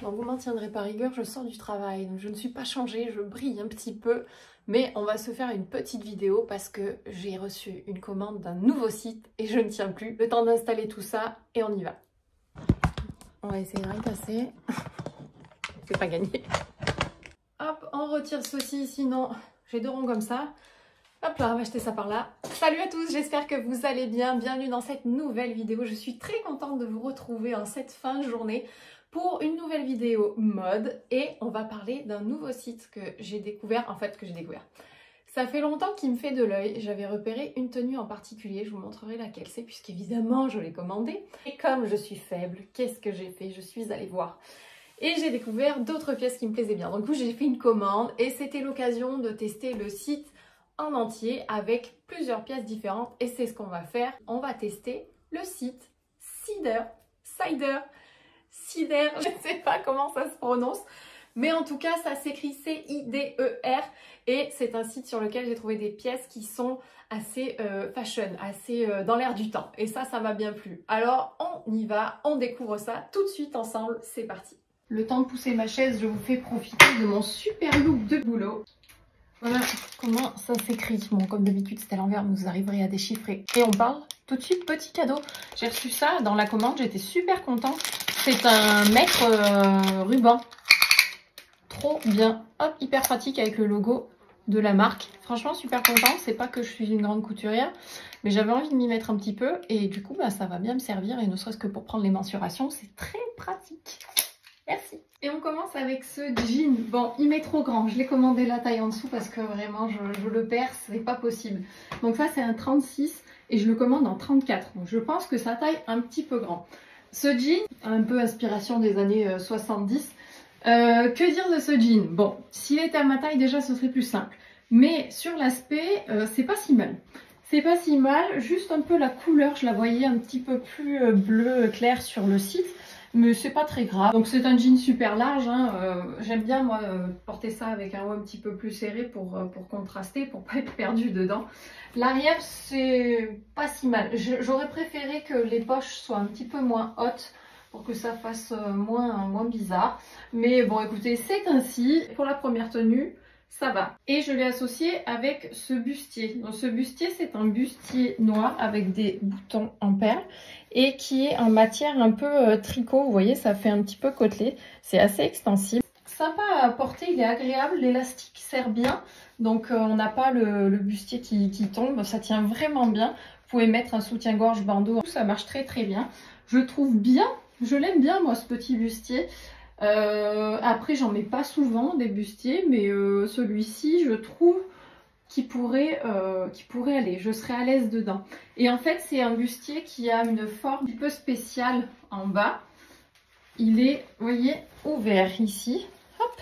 Bon, vous m'en tiendrez par rigueur, je sors du travail, donc je ne suis pas changée, je brille un petit peu. Mais on va se faire une petite vidéo parce que j'ai reçu une commande d'un nouveau site et je ne tiens plus. Le temps d'installer tout ça et on y va. On va essayer de rien casser. C'est pas gagné. Hop, on retire ceci, sinon j'ai 2 ronds comme ça. Hop là, on va jeter ça par là. Salut à tous, j'espère que vous allez bien. Bienvenue dans cette nouvelle vidéo. Je suis très contente de vous retrouver en cette fin de journée pour une nouvelle vidéo mode. Et on va parler d'un nouveau site que j'ai découvert, Ça fait longtemps qu'il me fait de l'œil. J'avais repéré une tenue en particulier, je vous montrerai laquelle c'est, puisqu'évidemment je l'ai commandée. Et comme je suis faible, qu'est-ce que j'ai fait? Je suis allée voir. Et j'ai découvert d'autres pièces qui me plaisaient bien. Donc du coup, j'ai fait une commande et c'était l'occasion de tester le site en entier avec plusieurs pièces différentes. Et c'est ce qu'on va faire. On va tester le site Cider. Je ne sais pas comment ça se prononce. Mais en tout cas, ça s'écrit C-I-D-E-R. Et c'est un site sur lequel j'ai trouvé des pièces qui sont assez fashion, assez dans l'air du temps. Et ça m'a bien plu. Alors, on y va, on découvre ça tout de suite ensemble. C'est parti. Le temps de pousser ma chaise, je vous fais profiter de mon super look de boulot. Voilà comment ça s'écrit. Bon, comme d'habitude, c'est à l'envers, vous arriverez à déchiffrer. Et on parle tout de suite petit cadeau. J'ai reçu ça dans la commande, j'étais super contente. C'est un mètre ruban. Trop bien. Hop, hyper pratique avec le logo de la marque. Franchement, super contente. C'est pas que je suis une grande couturière, mais j'avais envie de m'y mettre un petit peu. Et du coup, ça va bien me servir. Et ne serait-ce que pour prendre les mensurations, c'est très pratique. Merci. Et on commence avec ce jean. Bon, il m'est trop grand. Je l'ai commandé la taille en dessous parce que vraiment, je le perds. C'est pas possible. Donc ça, c'est un 36 et je le commande en 34. Donc je pense que sa taille un petit peu grand. Ce jean, un peu inspiration des années 70. Que dire de ce jean? Bon, s'il était à ma taille, déjà, ce serait plus simple. Mais sur l'aspect, c'est pas si mal. C'est pas si mal. Juste un peu la couleur, je la voyais un petit peu plus bleu clair sur le site. Mais c'est pas très grave. Donc c'est un jean super large. J'aime bien moi porter ça avec un haut un petit peu plus serré pour contraster, pour pas être perdu dedans. L'arrière c'est pas si mal. J'aurais préféré que les poches soient un petit peu moins hautes pour que ça fasse moins bizarre. Mais bon écoutez, c'est ainsi. Pour la première tenue, ça va. Et je l'ai associé avec ce bustier. Donc ce bustier, c'est un bustier noir avec des boutons en perles et qui est en matière un peu tricot. Vous voyez, ça fait un petit peu côtelé. C'est assez extensible. Sympa à porter, il est agréable. L'élastique sert bien. Donc on n'a pas le bustier qui tombe. Ça tient vraiment bien. Vous pouvez mettre un soutien-gorge bandeau. Ça marche très très bien. Je trouve bien, je l'aime bien moi ce petit bustier. Après j'en mets pas souvent des bustiers, mais celui-ci je trouve qu'il pourrait aller, je serais à l'aise dedans. Et en fait c'est un bustier qui a une forme un peu spéciale en bas. Il est, vous voyez, ouvert ici, hop,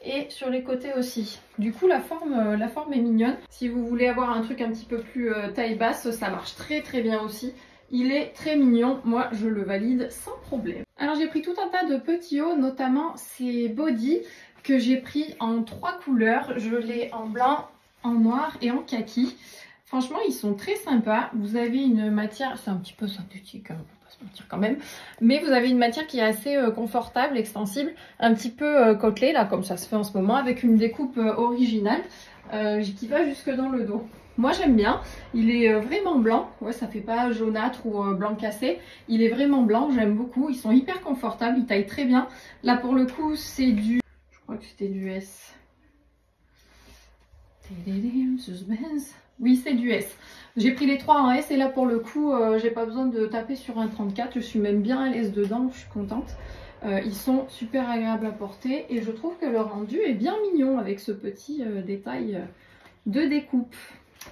et sur les côtés aussi. Du coup la forme est mignonne. Si vous voulez avoir un truc un petit peu plus taille basse, ça marche très très bien aussi. Il est très mignon, moi je le valide sans problème. Alors j'ai pris tout un tas de petits hauts, notamment ces bodys que j'ai pris en 3 couleurs. Je l'ai en blanc, en noir et en kaki. Franchement ils sont très sympas. Vous avez une matière, c'est un petit peu synthétique, on peut pas se mentir quand même. Mais vous avez une matière qui est assez confortable, extensible, un petit peu côtelée là comme ça se fait en ce moment, avec une découpe originale qui va jusque dans le dos. Moi j'aime bien, il est vraiment blanc, ouais, ça fait pas jaunâtre ou blanc cassé, il est vraiment blanc, j'aime beaucoup, ils sont hyper confortables, ils taillent très bien. Là pour le coup c'est du, je crois que c'était du S. Oui c'est du S. J'ai pris les 3 en S et là pour le coup j'ai pas besoin de taper sur un 34, je suis même bien à l'aise dedans, je suis contente. Ils sont super agréables à porter et je trouve que le rendu est bien mignon avec ce petit détail de découpe.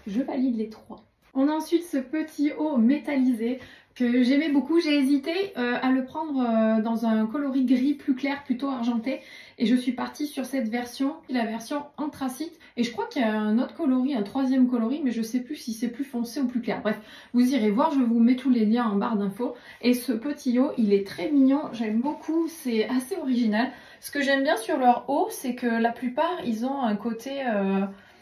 Je valide les 3. On a ensuite ce petit haut métallisé que j'aimais beaucoup. J'ai hésité à le prendre dans un coloris gris plus clair, plutôt argenté. Et je suis partie sur cette version, la version anthracite. Et je crois qu'il y a un autre coloris, un 3e coloris, mais je ne sais plus si c'est plus foncé ou plus clair. Bref, vous irez voir, je vous mets tous les liens en barre d'infos. Et ce petit haut, il est très mignon, j'aime beaucoup, c'est assez original. Ce que j'aime bien sur leur haut, c'est que la plupart, ils ont un côté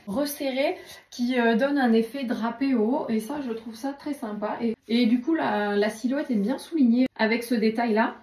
resserré qui donne un effet drapé au haut et ça je trouve ça très sympa et du coup la silhouette est bien soulignée avec ce détail là.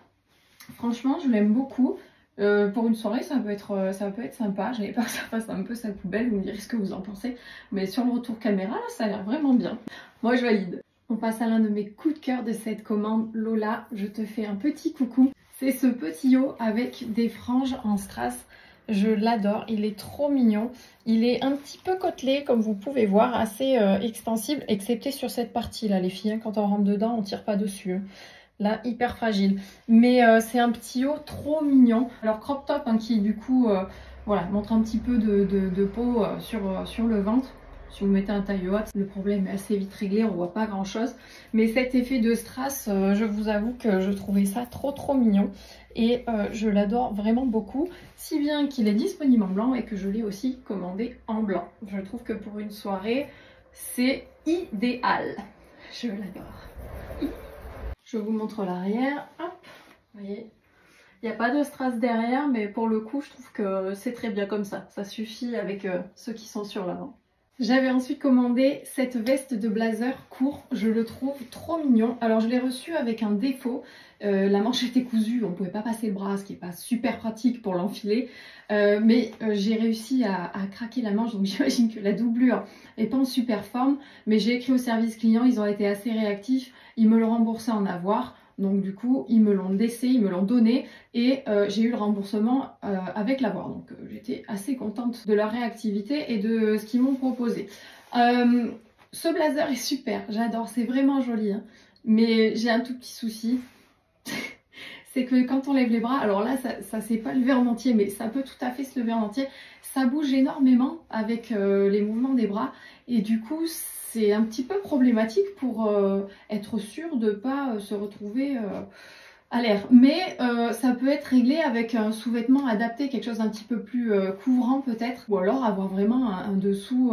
Franchement, je l'aime beaucoup. Pour une soirée, ça peut être sympa. J'avais peur que ça fasse un peu sa poubelle, vous me direz ce que vous en pensez. Mais sur le retour caméra, là, ça a l'air vraiment bien. Moi, je valide. On passe à l'un de mes coups de cœur de cette commande. Lola, je te fais un petit coucou. C'est ce petit haut avec des franges en strass. Je l'adore, il est trop mignon. Il est un petit peu côtelé, comme vous pouvez voir, assez extensible, excepté sur cette partie-là, les filles. Hein, quand on rentre dedans, on tire pas dessus. Hein. Là, hyper fragile. Mais c'est un petit haut trop mignon. Alors, crop top, hein, qui du coup, voilà, montre un petit peu de peau sur le ventre. Si vous mettez un taille haute, le problème est assez vite réglé, on voit pas grand chose. Mais cet effet de strass, je vous avoue que je trouvais ça trop mignon. Et je l'adore vraiment beaucoup, si bien qu'il est disponible en blanc et que je l'ai aussi commandé en blanc. Je trouve que pour une soirée, c'est idéal. Je l'adore. Je vous montre l'arrière. Hop, vous voyez, il n'y a pas de strass derrière, mais pour le coup, je trouve que c'est très bien comme ça. Ça suffit avec ceux qui sont sur l'avant. J'avais ensuite commandé cette veste de blazer court, je le trouve trop mignon. Alors je l'ai reçu avec un défaut, la manche était cousue, on ne pouvait pas passer le bras, ce qui n'est pas super pratique pour l'enfiler. Mais j'ai réussi à craquer la manche, donc j'imagine que la doublure n'est pas en super forme. Mais j'ai écrit au service client, ils ont été assez réactifs, ils me l'ont remboursé en avoir. Donc du coup, ils me l'ont laissé, ils me l'ont donné et j'ai eu le remboursement avec l'avoir. Donc j'étais assez contente de leur réactivité et de ce qu'ils m'ont proposé. Ce blazer est super, j'adore, c'est vraiment joli. Hein. Mais j'ai un tout petit souci, c'est que quand on lève les bras, alors là, ça s'est pas levé en entier, mais ça peut tout à fait se lever en entier. Ça bouge énormément avec les mouvements des bras et du coup, c'est un petit peu problématique pour être sûr de ne pas se retrouver à l'air. Mais ça peut être réglé avec un sous-vêtement adapté, quelque chose d'un petit peu plus couvrant peut-être. Ou alors avoir vraiment un dessous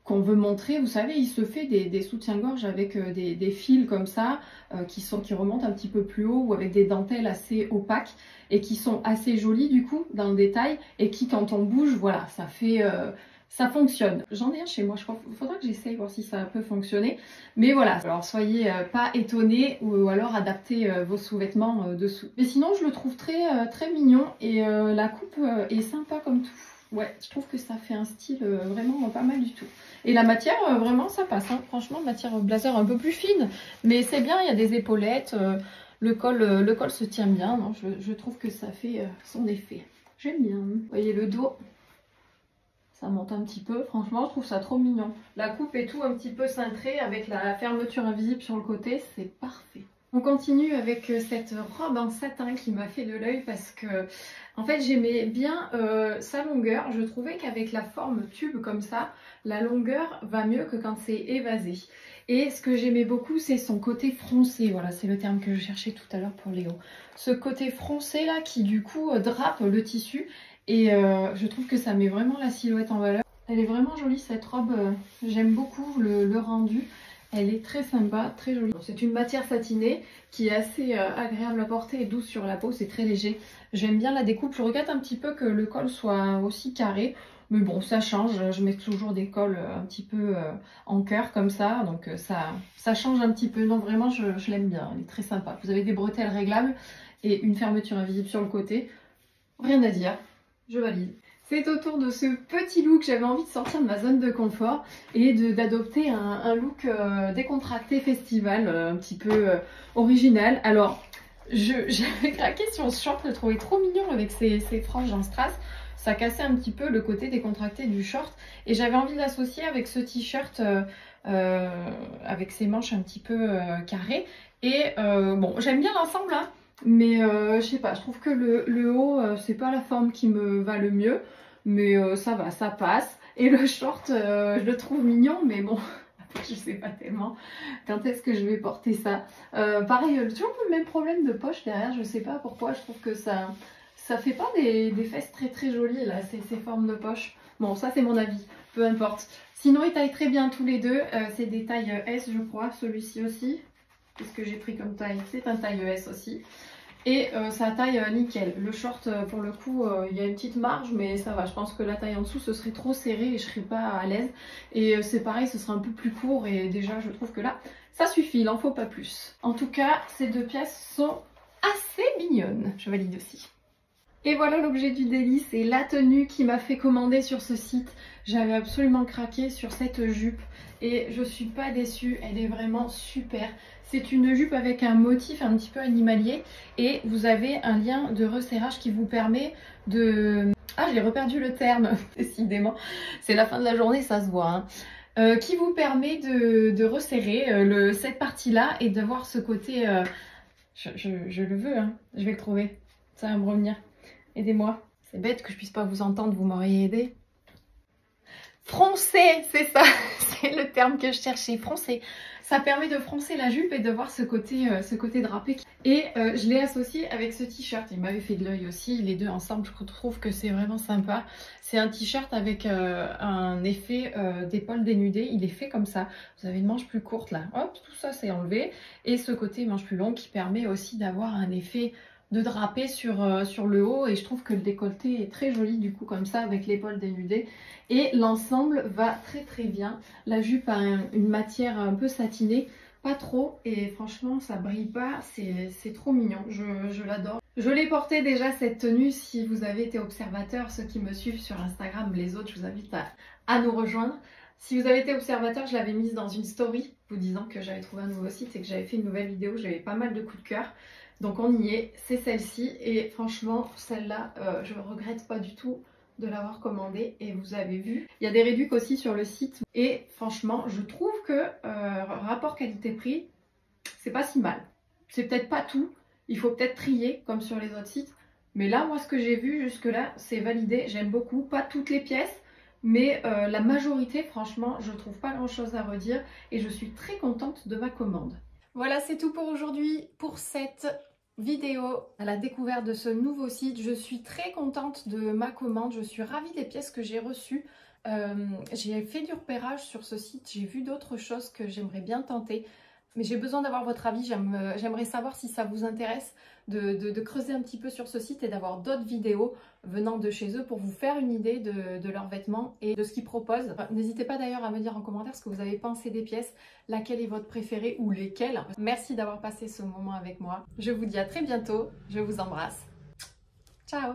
qu'on veut montrer. Vous savez, il se fait des soutiens-gorge avec des fils comme ça qui remontent un petit peu plus haut ou avec des dentelles assez opaques et qui sont assez jolies du coup dans le détail et qui quand on bouge, voilà, ça fait... ça fonctionne. J'en ai un chez moi, je crois. Il faudra que j'essaye voir si ça peut fonctionner. Mais voilà, alors soyez pas étonnés ou alors adaptez vos sous-vêtements dessous. Mais sinon, je le trouve très mignon et la coupe est sympa comme tout. Ouais, je trouve que ça fait un style vraiment pas mal du tout. Et la matière, vraiment, ça passe. Hein. Franchement, matière blazer un peu plus fine. Mais c'est bien, il y a des épaulettes. Le col se tient bien. Non, je trouve que ça fait son effet. J'aime bien. Vous voyez le dos. Ça monte un petit peu, franchement je trouve ça trop mignon. La coupe est tout un petit peu cintrée avec la fermeture invisible sur le côté, c'est parfait. On continue avec cette robe en satin qui m'a fait de l'œil parce que en fait j'aimais bien sa longueur. Je trouvais qu'avec la forme tube comme ça, la longueur va mieux que quand c'est évasé. Et ce que j'aimais beaucoup, c'est son côté froncé. Voilà, c'est le terme que je cherchais tout à l'heure pour Léo. Ce côté froncé là qui du coup drape le tissu. Et je trouve que ça met vraiment la silhouette en valeur. Elle est vraiment jolie cette robe, j'aime beaucoup le rendu. Elle est très sympa, très jolie. C'est une matière satinée qui est assez agréable à porter et douce sur la peau, c'est très léger. J'aime bien la découpe, je regrette un petit peu que le col soit aussi carré. Mais bon, ça change, je mets toujours des cols un petit peu en cœur comme ça. Donc ça change un petit peu. Non, vraiment, je l'aime bien, elle est très sympa. Vous avez des bretelles réglables et une fermeture invisible sur le côté. Rien à dire. Je valide. C'est autour de ce petit look que j'avais envie de sortir de ma zone de confort et d'adopter un look décontracté festival, un petit peu original. Alors, j'avais craqué sur ce short, je le trouvais trop mignon avec ses franges en strass. Ça cassait un petit peu le côté décontracté du short et j'avais envie de l'associer avec ce t-shirt avec ses manches un petit peu carrées. Et bon, j'aime bien l'ensemble, hein. Mais je sais pas, je trouve que le haut, c'est pas la forme qui me va le mieux. Mais ça va, ça passe. Et le short, je le trouve mignon, mais bon, je sais pas tellement quand est-ce que je vais porter ça. Pareil, toujours le même problème de poche derrière, je sais pas pourquoi, je trouve que ça fait pas des fesses très jolies là, ces formes de poche. Bon, ça c'est mon avis, peu importe. Sinon, ils taillent très bien tous les deux, c'est des tailles S je crois, celui-ci aussi. Qu'est-ce que j'ai pris comme taille? C'est un taille S aussi. Et ça taille nickel. Le short, pour le coup, il y a une petite marge, mais ça va. Je pense que la taille en dessous, ce serait trop serré et je serais pas à l'aise. Et c'est pareil, ce sera un peu plus court. Et déjà, je trouve que là, ça suffit. Il n'en faut pas plus. En tout cas, ces deux pièces sont assez mignonne. Je valide aussi. Et voilà l'objet du délit, c'est la tenue qui m'a fait commander sur ce site. J'avais absolument craqué sur cette jupe et je suis pas déçue, elle est vraiment super. C'est une jupe avec un motif un petit peu animalier et vous avez un lien de resserrage qui vous permet de... Ah, j'ai reperdu le terme, décidément. C'est la fin de la journée, ça se voit. Hein. Qui vous permet de resserrer cette partie-là et d'avoir ce côté... Je le veux, hein. Je vais le trouver. Ça va me revenir. Aidez-moi. C'est bête que je puisse pas vous entendre, vous m'auriez aidé. Froncer, c'est ça, c'est le terme que je cherchais, froncer. Ça permet de froncer la jupe et de voir ce côté drapé. Et je l'ai associé avec ce t-shirt, il m'avait fait de l'œil aussi, les deux ensemble, je trouve que c'est vraiment sympa. C'est un t-shirt avec un effet d'épaule dénudée, il est fait comme ça. Vous avez une manche plus courte là, hop, tout ça c'est enlevé. Et ce côté manche plus longue qui permet aussi d'avoir un effet de draper sur le haut et je trouve que le décolleté est très joli du coup comme ça avec l'épaule dénudée et l'ensemble va très très bien. La jupe a une matière un peu satinée, pas trop et franchement ça brille pas, c'est trop mignon, je l'adore. Je l'ai porté déjà cette tenue, si vous avez été observateur, ceux qui me suivent sur Instagram, les autres je vous invite à nous rejoindre. Si vous avez été observateur, je l'avais mise dans une story vous disant que j'avais trouvé un nouveau site et que j'avais fait une nouvelle vidéo, j'avais pas mal de coups de cœur. Donc on y est, c'est celle-ci et franchement celle-là je ne regrette pas du tout de l'avoir commandée et vous avez vu. Il y a des réducs aussi sur le site et franchement je trouve que rapport qualité-prix c'est pas si mal. C'est peut-être pas tout, il faut peut-être trier comme sur les autres sites. Mais là moi ce que j'ai vu jusque là c'est validé, j'aime beaucoup, pas toutes les pièces. Mais la majorité franchement je trouve pas grand chose à redire et je suis très contente de ma commande. Voilà, c'est tout pour aujourd'hui pour cette vidéo à la découverte de ce nouveau site. Je suis très contente de ma commande, je suis ravie des pièces que j'ai reçues. J'ai fait du repérage sur ce site, j'ai vu d'autres choses que j'aimerais bien tenter. Mais j'ai besoin d'avoir votre avis, j'aimerais savoir si ça vous intéresse de creuser un petit peu sur ce site et d'avoir d'autres vidéos venant de chez eux pour vous faire une idée de leurs vêtements et de ce qu'ils proposent. N'hésitez pas d'ailleurs à me dire en commentaire ce que vous avez pensé des pièces, laquelle est votre préférée ou lesquelles. Merci d'avoir passé ce moment avec moi. Je vous dis à très bientôt, je vous embrasse. Ciao!